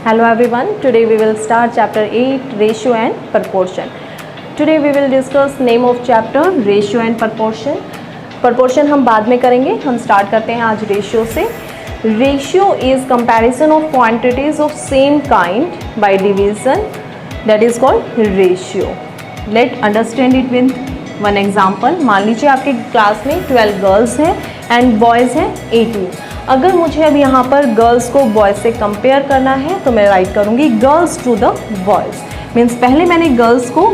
Hello everyone, today we will start chapter 8 ratio and proportion. Today we will discuss name of chapter ratio and proportion. Proportion हम बाद में करेंगे, हम start करते हैं आज ratio से. Ratio is comparison of quantities of same kind by division, that is called ratio. Let's understand it with one example. मान लीजिए आपके क्लास में 12 गर्ल्स हैं एंड बॉयज़ हैं 18. अगर मुझे अब यहाँ पर गर्ल्स को बॉयज़ से कंपेयर करना है तो मैं राइट करूँगी girls to the boys. Means पहले मैंने गर्ल्स को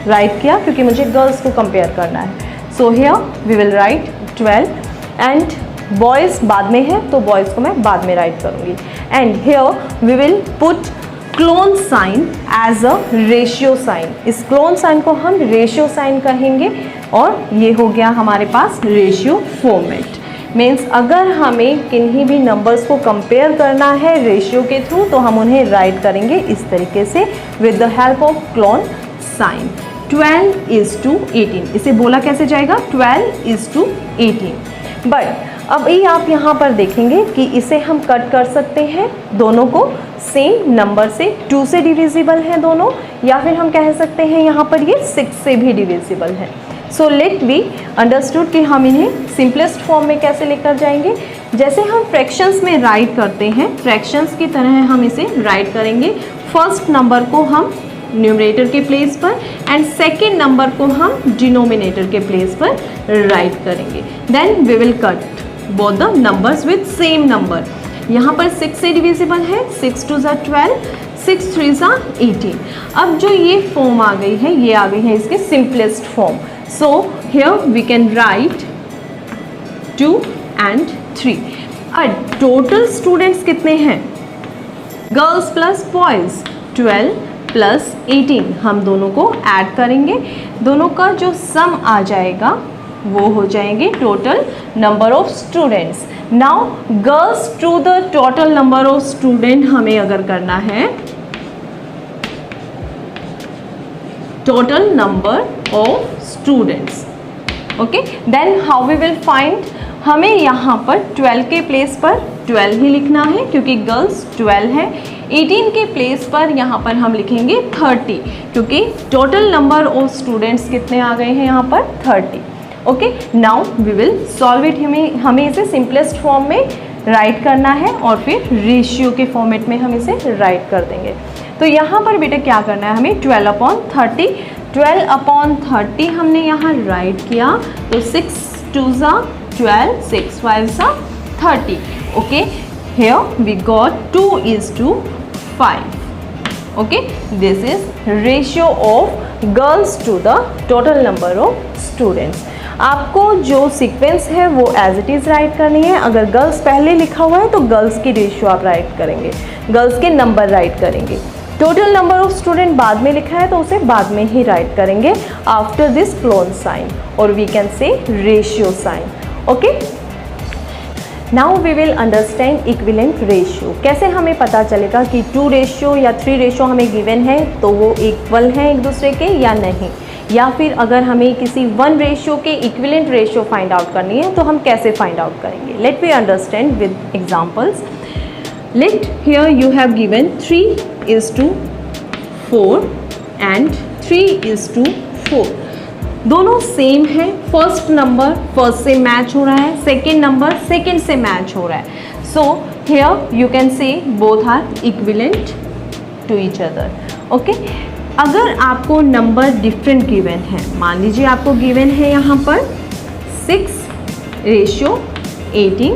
राइट किया क्योंकि मुझे गर्ल्स को कंपेयर करना है. So here we will write 12 and boys बाद में है तो बॉयज़ को मैं बाद में राइट करूँगी. And here we will put colon sign as a ratio sign. इस क्लोन साइन को हम रेशियो साइन कहेंगे और ये हो गया हमारे पास रेशियो फॉर्मेट. मीन्स अगर हमें किन्हीं भी नंबर्स को कंपेयर करना है रेशियो के थ्रू तो हम उन्हें राइट करेंगे इस तरीके से with the help of colon sign. 12:18 इसे बोला कैसे जाएगा 12:18. बट अब ये आप यहाँ पर देखेंगे कि इसे हम कट कर सकते हैं दोनों को सेम नंबर से. 2 से डिविजिबल हैं दोनों या फिर हम कह सकते हैं यहाँ पर ये 6 से भी डिविजिबल है. सो लेट बी अंडरस्टूड कि हम इन्हें सिंपलेस्ट फॉर्म में कैसे लेकर जाएंगे. जैसे हम फ्रैक्शंस में राइट करते हैं फ्रैक्शंस की तरह हम इसे राइट करेंगे. फर्स्ट नंबर को हम न्यूमरेटर के प्लेस पर एंड सेकेंड नंबर को हम डिनोमिनेटर के प्लेस पर राइट करेंगे. Then we will cut both the numbers with same number. यहाँ पर 6 से डिविजिबल है. 6 2 = 12, 6 3 = 18. अब जो ये फॉर्म आ गई है ये आ गई है इसके simplest form. So here we can write 2 and 3. अब टोटल स्टूडेंट्स कितने हैं गर्ल्स प्लस बॉयज़ 12 प्लस 18. हम दोनों को ऐड करेंगे. दोनों का जो सम आ जाएगा वो हो जाएंगे total number of students. Now girls to the total number of student हमें अगर करना है total number of students. okay, then how we will find. हमें यहाँ पर 12 के प्लेस पर 12 ही लिखना है क्योंकि गर्ल्स 12 है. 18 के प्लेस पर यहाँ पर हम लिखेंगे 30 क्योंकि टोटल नंबर ऑफ स्टूडेंट्स कितने आ गए हैं यहाँ पर 30. Okay, now we will solve it. हमें इसे सिंपलेस्ट फॉर्म में राइट करना है और फिर रेशियो के फॉर्मेट में हम इसे राइट कर देंगे. तो यहाँ पर बेटा क्या करना है हमें 12/30. 12/30 हमने यहाँ राइट किया तो 6 2 = 12, 6 5 = 30. Okay, here we got 2:5. okay, this is ratio of girls to the total number of students. आपको जो सीक्वेंस है वो एज इट इज़ राइट करनी है. अगर गर्ल्स पहले लिखा हुआ है तो गर्ल्स की रेशियो आप राइट करेंगे, गर्ल्स के नंबर राइट करेंगे. टोटल नंबर ऑफ स्टूडेंट बाद में लिखा है तो उसे बाद में ही राइट करेंगे आफ्टर दिस क्लोन साइन और we can say ratio sign. Okay, now we will understand equivalent ratio. कैसे हमें पता चलेगा कि 2 रेशियो या 3 रेशियो हमें गिवन है तो वो इक्वल हैं एक दूसरे के या नहीं, या फिर अगर हमें किसी 1 रेशियो के इक्विवेलेंट रेशियो फाइंड आउट करनी है तो हम कैसे फाइंड आउट करेंगे. Let we understand with examples. Let here you have given 3:4 and 3:4. दोनों सेम है. फर्स्ट नंबर फर्स्ट से मैच हो रहा है, सेकेंड नंबर सेकेंड से मैच हो रहा है. So here you can say both are equivalent to each other. Okay, अगर आपको नंबर डिफरेंट गिवन है, मान लीजिए आपको गिवन है यहाँ पर 6:18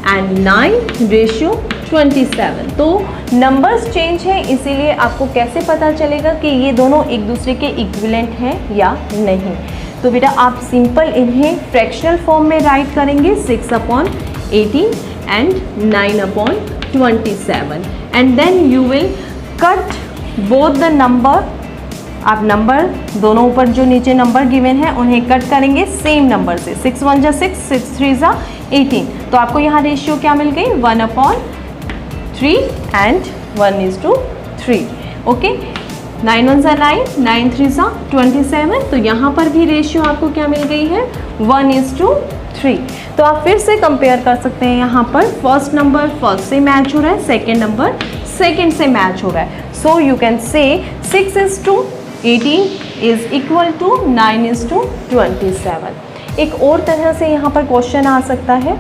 एंड 9:27. तो नंबर्स चेंज है इसीलिए आपको कैसे पता चलेगा कि ये दोनों एक दूसरे के इक्विवेलेंट हैं या नहीं. तो बेटा आप सिंपल इन्हें फ्रैक्शनल फॉर्म में राइट करेंगे 6/18 and 9/27 and then you will cut both the number. आप नंबर दोनों ऊपर जो नीचे नंबर गिवन है उन्हें कट करेंगे सेम नंबर से. 6 1 = 6, 6 3 = 18. तो आपको यहाँ रेशियो क्या मिल गई 1/3 एंड 1:3. ओके, 9 1 = 9, 9 3 = 27. तो यहाँ पर भी रेशियो आपको क्या मिल गई है 1:3. तो आप फिर से कंपेयर कर सकते हैं. यहाँ पर फर्स्ट नंबर फर्स्ट से मैच हो रहा है, सेकेंड नंबर सेकेंड से मैच हो रहा है। सो यू कैन से 6:18 इज इक्वल टू 9:27। एक और तरह से यहाँ पर क्वेश्चन आ सकता है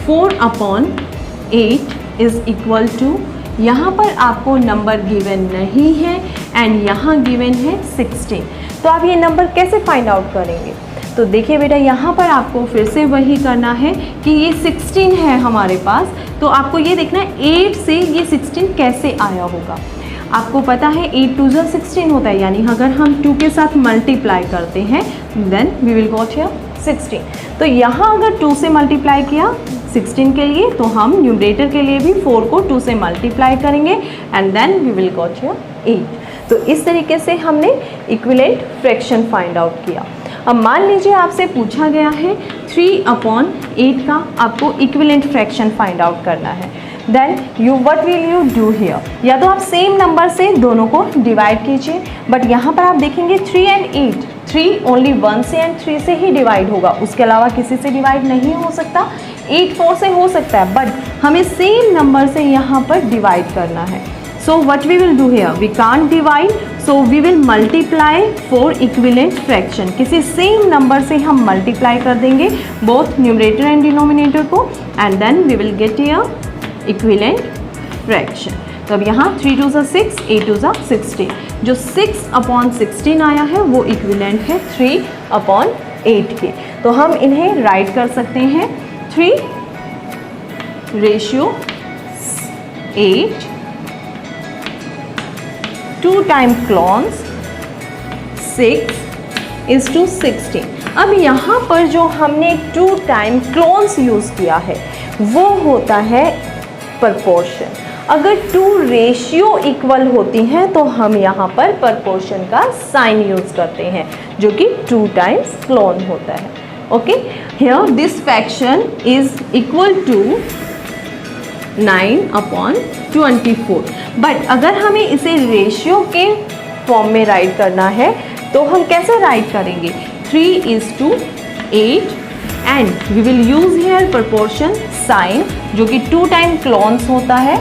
4/8 इज इक्वल टू, यहाँ पर आपको नंबर गिवन नहीं है एंड यहाँ गिवन है 16। तो आप ये नंबर कैसे फाइंड आउट करेंगे? तो देखिए बेटा, यहाँ पर आपको फिर से वही करना है कि ये 16 है हमारे पास, तो आपको ये देखना है 8 से ये 16 कैसे आया होगा। आपको पता है 8 2 16 होता है, यानी अगर हम 2 के साथ मल्टीप्लाई करते हैं then we will got here 16। तो यहाँ अगर 2 से मल्टीप्लाई किया 16 के लिए, तो हम न्यूमरेटर के लिए भी 4 को 2 से मल्टीप्लाई करेंगे and then we will got here 8। तो इस तरीके से हमने इक्विवेलेंट फ्रैक्शन फाइंड आउट किया। अब मान लीजिए आपसे पूछा गया है 3/8 का आपको इक्विवेलेंट फ्रैक्शन फाइंड आउट करना है, then what will you do here? या तो आप सेम नंबर से दोनों को डिवाइड कीजिए, बट यहाँ पर आप देखेंगे 3 and 8, 3 ओनली 1 से एंड 3 से ही डिवाइड होगा, उसके अलावा किसी से डिवाइड नहीं हो सकता। 8 4 से हो सकता है, बट हमें सेम नंबर से यहाँ पर डिवाइड करना है। So what we will do here? We can't divide, so we will multiply for equivalent fraction. किसी सेम नंबर से हम मल्टीप्लाई कर देंगे बोथ न्यूमरेटर एंड डिनोमिनेटर को and then we will get here equivalent fraction. तो अब यहाँ 3 2 6, 8 2 16, जो 6/16 आया है वो इक्विवेलेंट है 3/8 के। तो हम इन्हें राइट कर सकते हैं 3:8 2 टाइम क्लोन्स 6:16। अब यहाँ पर जो हमने 2 टाइम क्लोन्स यूज़ किया है वो होता है प्रपोर्शन। अगर 2 रेशियो इक्वल होती हैं तो हम यहाँ पर प्रपोर्शन का साइन यूज़ करते हैं, जो कि 2 टाइम्स क्लोन होता है। Okay, here this fraction is equal to 9/24। But अगर हमें इसे रेशियो के फॉर्म में राइट करना है तो हम कैसे राइट करेंगे? 3:8 and we will use here proportion sign, जो कि 2 टाइम क्लोन्स होता है।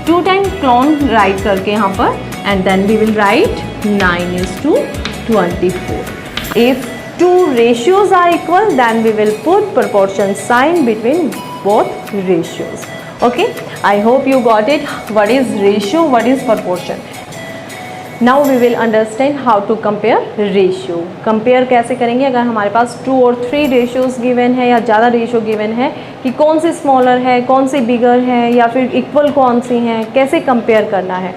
2 टाइम क्लोन राइट करके यहाँ पर and then we will write 9:24। If 2 ratios are equal then we will put proportion sign between both ratios. Okay, I hope you got it. What is ratio, what is proportion? Now we will understand how to compare ratio. Compare कैसे करेंगे अगर हमारे पास 2 और 3 ratios given है या ज़्यादा ratio given है कि कौन सी स्मॉलर है, कौन सी बिगर है या फिर इक्वल कौन सी हैं, कैसे कंपेयर करना है।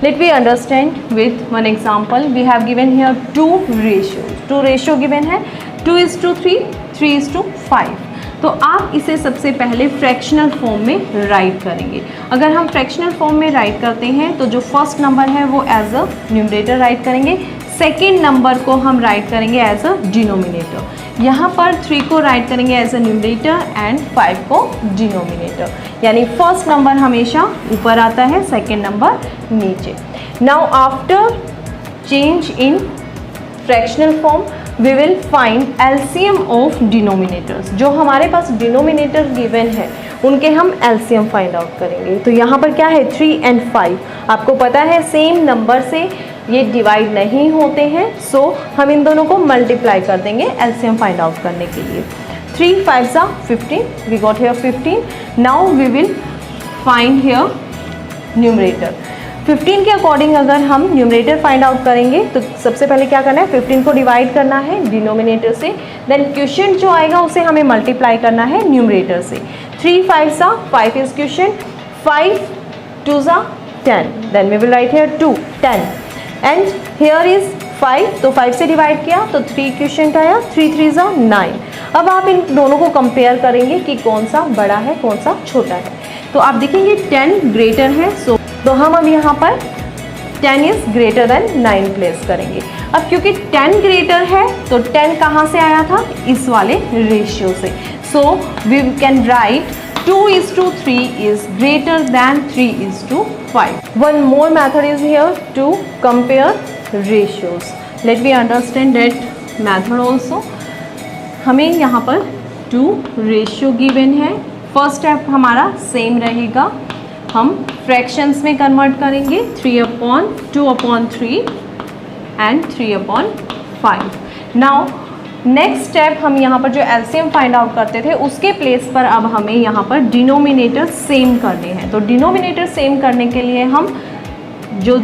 Let we understand with one example. We have given here 2 ratios. 2 ratio given है 2:3, 3:5. तो आप इसे सबसे पहले फ्रैक्शनल फॉर्म में राइट करेंगे। अगर हम फ्रैक्शनल फॉर्म में राइट करते हैं तो जो फर्स्ट नंबर है वो एज अ न्यूमरेटर राइट करेंगे, सेकेंड नंबर को हम राइट करेंगे एज अ डिनोमिनेटर। यहाँ पर 3 को राइट करेंगे एज अ न्यूमरेटर एंड 5 को डिनोमिनेटर, यानी फर्स्ट नंबर हमेशा ऊपर आता है, सेकेंड नंबर नीचे। Now after change in fractional form we will find LCM of denominators. जो हमारे पास डिनोमिनेटर गिवन है उनके हम एलसीएम फाइंड आउट करेंगे। तो यहाँ पर क्या है 3 and 5, आपको पता है सेम नंबर से ये डिवाइड नहीं होते हैं, सो हम इन दोनों को मल्टीप्लाई कर देंगे एलसीएम फाइंड आउट करने के लिए। 3 5 15, we got here 15। Now we will find here numerator. 15 के अकॉर्डिंग अगर हम न्यूमरेटर फाइंड आउट करेंगे तो सबसे पहले क्या करना है, 15 को डिवाइड करना है डिनोमिनेटर से, देन क्वोशिएंट जो आएगा उसे हमें मल्टीप्लाई करना है न्यूमरेटर से। 3 5 5 is quotient, 5 2 10, then we will write here 2 10 and here is 5, तो 5 से डिवाइड किया तो 3 क्वोशिएंट आया, 3 3 9। अब आप इन दोनों को कंपेयर करेंगे कि कौन सा बड़ा है कौन सा छोटा है। तो आप देखेंगे 10 ग्रेटर है, सो तो हम अब यहाँ पर 10 इज ग्रेटर देन 9 प्लेस करेंगे। अब क्योंकि 10 ग्रेटर है तो 10 कहाँ से आया था, इस वाले रेशियो से, so we can write 2:3 is greater than 3:5. One more method is here to compare ratios. Let me understand that method also. हमें यहाँ पर 2 रेशियो गिवन है, फर्स्ट स्टेप हमारा सेम रहेगा हम फ्रैक्शंस में कन्वर्ट करेंगे 3/2/3 एंड 3/5। नाउ नेक्स्ट स्टेप, हम यहाँ पर जो एलसीएम फाइंड आउट करते थे उसके प्लेस पर अब हमें यहाँ पर डिनोमिनेटर सेम करने हैं। तो डिनोमिनेटर सेम करने के लिए हम जो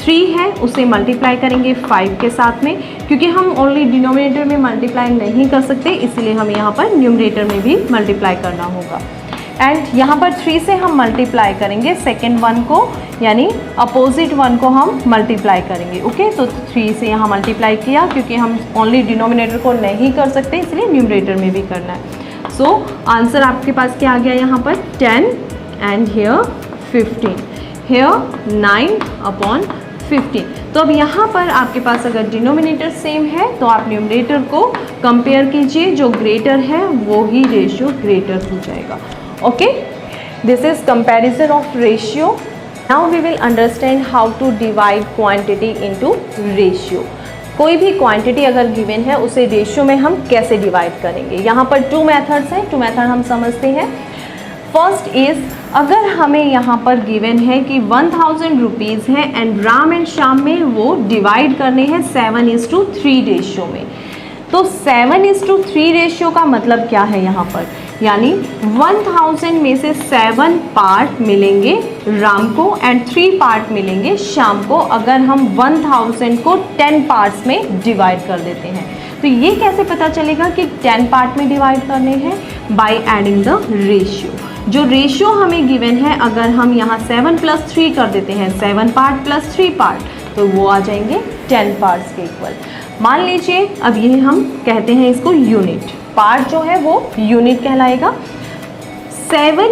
3 है उसे मल्टीप्लाई करेंगे 5 के साथ में, क्योंकि हम ओनली डिनोमिनेटर में मल्टीप्लाई नहीं कर सकते, इसीलिए हमें यहाँ पर न्यूमरेटर में भी मल्टीप्लाई करना होगा। एंड यहाँ पर 3 से हम मल्टीप्लाई करेंगे सेकेंड वन को, यानी अपोजिट वन को हम मल्टीप्लाई करेंगे। ओके, तो 3 से यहाँ मल्टीप्लाई किया, क्योंकि हम ओनली डिनोमिनेटर को नहीं कर सकते इसलिए न्यूमरेटर में भी करना है। सो आंसर आपके पास क्या आ गया यहाँ पर 10 एंड हेयर 15, हेयर 9/15। तो अब यहाँ पर आपके पास अगर डिनोमिनेटर सेम है तो आप न्यूमरेटर को कंपेयर कीजिए, जो ग्रेटर है वो ही रेशियो ग्रेटर हो जाएगा। Okay, this is comparison of ratio. Now we will understand how to divide quantity into ratio. कोई भी क्वांटिटी अगर गिवन है उसे रेशियो में हम कैसे डिवाइड करेंगे। यहाँ पर 2 मेथड्स हैं, 2 मेथड हम समझते हैं। फर्स्ट इज, अगर हमें यहाँ पर गिवन है कि 1000 रुपीज़ है एंड राम एंड श्याम में वो डिवाइड करने हैं 7:3 रेशियो में, तो 7:3 रेशियो का मतलब क्या है यहाँ पर, यानी 1000 में से 7 पार्ट मिलेंगे राम को एंड 3 पार्ट मिलेंगे श्याम को, अगर हम 1000 को 10 पार्ट्स में डिवाइड कर देते हैं। तो ये कैसे पता चलेगा कि 10 पार्ट में डिवाइड करने हैं, बाय एडिंग द रेशियो। जो रेशियो हमें गिवन है, अगर हम यहाँ 7 + 3 कर देते हैं, 7 पार्ट + 3 पार्ट, तो वो आ जाएंगे 10 पार्ट्स के इक्वल। मान लीजिए अब ये हम कहते हैं इसको यूनिट, पार्ट जो है वो यूनिट कहलाएगा। 7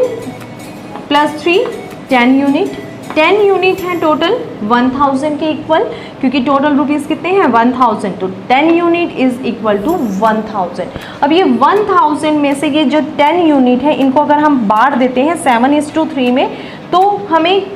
+ 3 10 यूनिट, 10 यूनिट है टोटल 1000 के इक्वल, क्योंकि टोटल रुपीज़ कितने हैं 1000, तो 10 यूनिट इज इक्वल टू 1000। अब ये 1000 में से ये जो 10 यूनिट है इनको अगर हम बांट देते हैं 7:3 में, तो हमें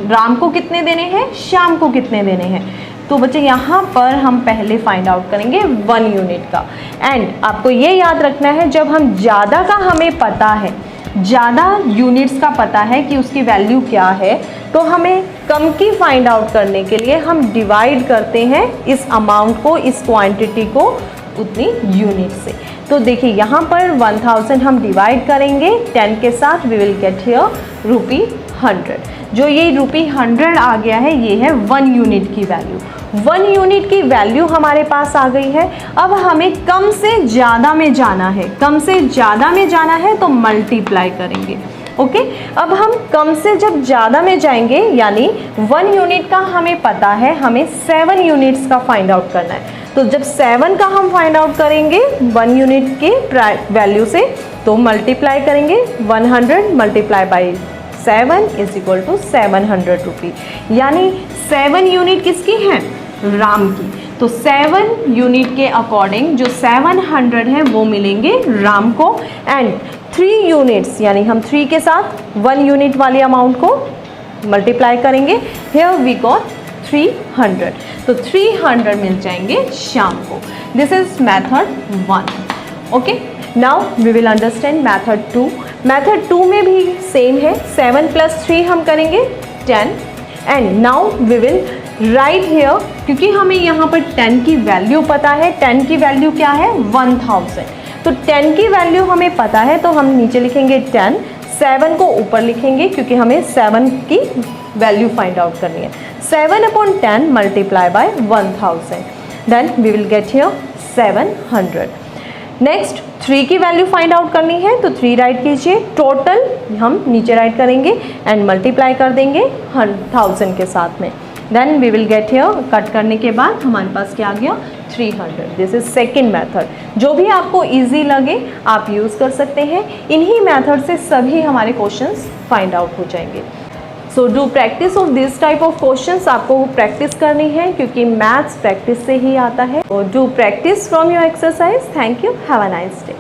राम को कितने देने हैं, श्याम को कितने देने हैं। तो बच्चे यहाँ पर हम पहले फाइंड आउट करेंगे 1 यूनिट का। एंड आपको ये याद रखना है, जब हम ज़्यादा का हमें पता है, ज़्यादा यूनिट्स का पता है कि उसकी वैल्यू क्या है, तो हमें कम की फाइंड आउट करने के लिए हम डिवाइड करते हैं इस अमाउंट को, इस क्वांटिटी को उतनी यूनिट से। तो देखिए यहाँ पर 1000 हम डिवाइड करेंगे 10 के साथ, वी विल गेट हियर ₹100। जो ये ₹100 आ गया है, ये है 1 यूनिट की वैल्यू। 1 यूनिट की वैल्यू हमारे पास आ गई है। अब हमें कम से ज़्यादा में जाना है, कम से ज़्यादा में जाना है तो मल्टीप्लाई करेंगे। ओके, अब हम कम से जब ज़्यादा में जाएंगे, यानी 1 यूनिट का हमें पता है, हमें 7 यूनिट्स का फाइंड आउट करना है। तो जब 7 का हम फाइंड आउट करेंगे 1 यूनिट के वैल्यू से, तो मल्टीप्लाई करेंगे 100 multiply by 7 is equal to 700 rupee, यानी 7 यूनिट किसकी हैं, राम की। तो 7 यूनिट के अकॉर्डिंग जो 700 है वो मिलेंगे राम को, एंड 3 यूनिट्स, यानी हम 3 के साथ 1 यूनिट वाली अमाउंट को मल्टीप्लाई करेंगे। हियर वी गॉट 300, तो 300 मिल जाएंगे श्याम को। This is method 1। Okay, now we will understand method 2। Method 2 में भी सेम है, 7 + 3 हम करेंगे 10, and now we will write here, क्योंकि हमें यहाँ पर 10 की वैल्यू पता है। 10 की वैल्यू क्या है 1000, तो 10 की वैल्यू हमें पता है, तो हम नीचे लिखेंगे 10, 7 को ऊपर लिखेंगे क्योंकि हमें 7 की वैल्यू फाइंड आउट करनी है। 7/10 multiply by 1000, then we will get here 700। Next 3 की वैल्यू फाइंड आउट करनी है, तो 3 राइट कीजिए, टोटल हम नीचे राइट करेंगे एंड मल्टीप्लाई कर देंगे 1000 के साथ में। Then we will get here, cut करने के बाद हमारे पास क्या आ गया 300। This is second method. जो भी आपको ईजी लगे आप यूज़ कर सकते हैं। इन्हीं मेथड से सभी हमारे क्वेश्चंस फाइंड आउट हो जाएंगे। So do practice of this type of questions. आपको प्रैक्टिस करनी है क्योंकि मैथ्स प्रैक्टिस से ही आता है। Do practice from your exercise. Thank you, have a nice day.